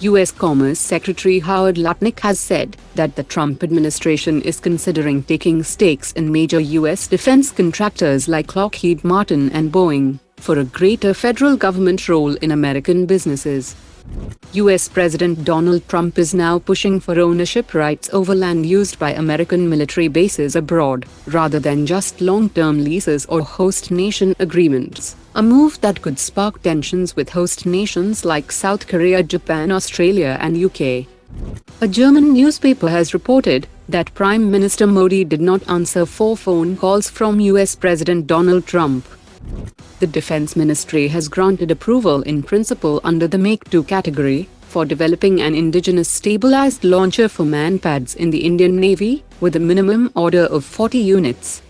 U.S. Commerce Secretary Howard Lutnick has said that the Trump administration is considering taking stakes in major U.S. defense contractors like Lockheed Martin and Boeing for a greater federal government role in American businesses. U.S. President Donald Trump is now pushing for ownership rights over land used by American military bases abroad, rather than just long-term leases or host nation agreements, a move that could spark tensions with host nations like South Korea, Japan, Australia and UK. A German newspaper has reported that Prime Minister Modi did not answer 4 phone calls from U.S. President Donald Trump. The Defense Ministry has granted approval in principle under the Make-2 category for developing an indigenous stabilized launcher for MANPADS in the Indian Navy, with a minimum order of 40 units.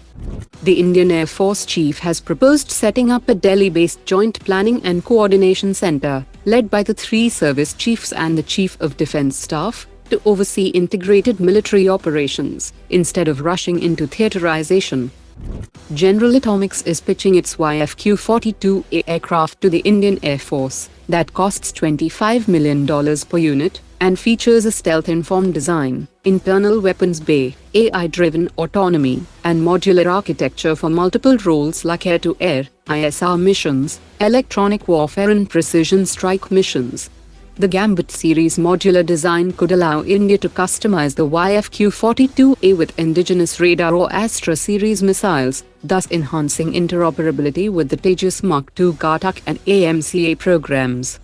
The Indian Air Force Chief has proposed setting up a Delhi-based Joint Planning and Coordination Center, led by the 3 service chiefs and the Chief of Defense Staff, to oversee integrated military operations, instead of rushing into theaterisation. General Atomics is pitching its YFQ-42A aircraft to the Indian Air Force, that costs $25 million per unit, and features a stealth-informed design, internal weapons bay, AI-driven autonomy, and modular architecture for multiple roles like air-to-air, ISR missions, electronic warfare and precision strike missions. The Gambit series modular design could allow India to customize the YFQ-42A with Indigenous radar or Astra series missiles, thus enhancing interoperability with the Tejas Mk2 Govt and AMCA programs.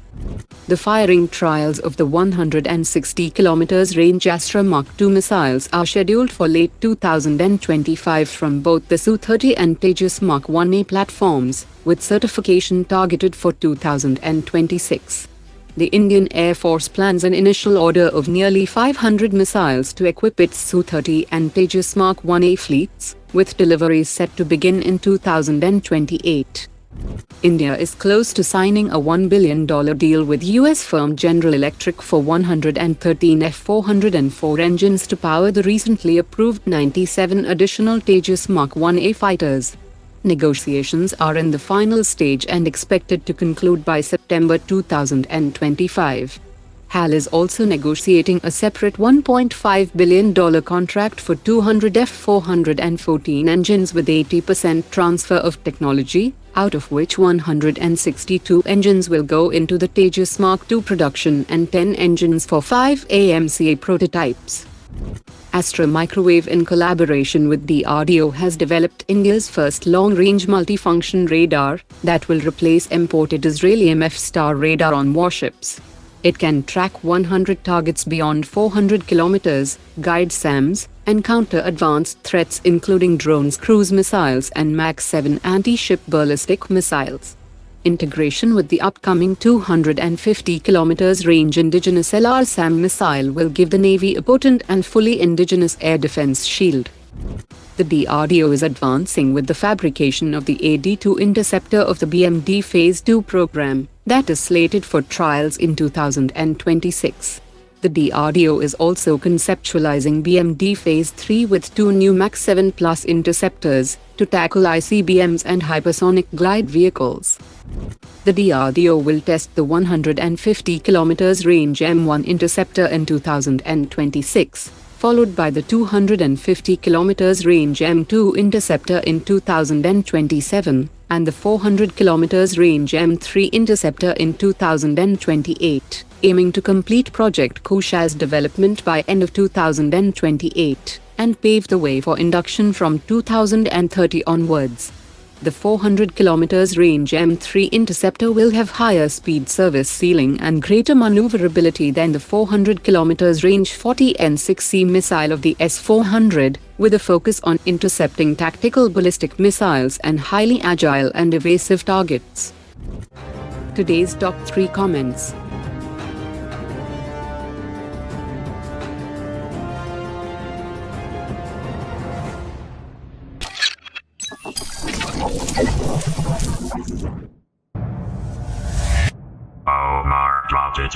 The firing trials of the 160 km range Astra Mk2 missiles are scheduled for late 2025 from both the Su-30 and Tejas Mk1A platforms, with certification targeted for 2026. The Indian Air Force plans an initial order of nearly 500 missiles to equip its Su-30 and Tejas Mk1A fleets, with deliveries set to begin in 2028. India is close to signing a $1 billion deal with US firm General Electric for 113 F-404 engines to power the recently approved 97 additional Tejas Mk1A fighters. Negotiations are in the final stage and expected to conclude by September 2025. HAL is also negotiating a separate $1.5 billion contract for 200 F-414 engines with 80% transfer of technology, out of which 162 engines will go into the Tejas Mk2 production and 10 engines for 5 AMCA prototypes. Astra Microwave, in collaboration with DRDO, has developed India's first long-range multifunction radar that will replace imported Israeli MF-Star radar on warships. It can track 100 targets beyond 400 kilometers, guide SAMs, and counter advanced threats including drones, cruise missiles and Mach 7 anti-ship ballistic missiles. Integration with the upcoming 250 km range Indigenous LR-SAM missile will give the Navy a potent and fully indigenous air defense shield. The DRDO is advancing with the fabrication of the AD-2 Interceptor of the BMD Phase 2 program, that is slated for trials in 2026. The DRDO is also conceptualizing BMD Phase 3 with 2 new Mach 7 Plus interceptors to tackle ICBMs and hypersonic glide vehicles. The DRDO will test the 150 km range M1 interceptor in 2026, followed by the 250 km range M2 interceptor in 2027, and the 400 km range M3 interceptor in 2028, aiming to complete Project Kusha's development by end of 2028, and pave the way for induction from 2030 onwards. The 400 km range M3 interceptor will have higher speed service ceiling and greater maneuverability than the 400 km range 40 N6C missile of the S-400, with a focus on intercepting tactical ballistic missiles and highly agile and evasive targets. Today's top 3 comments. Omar dropped it.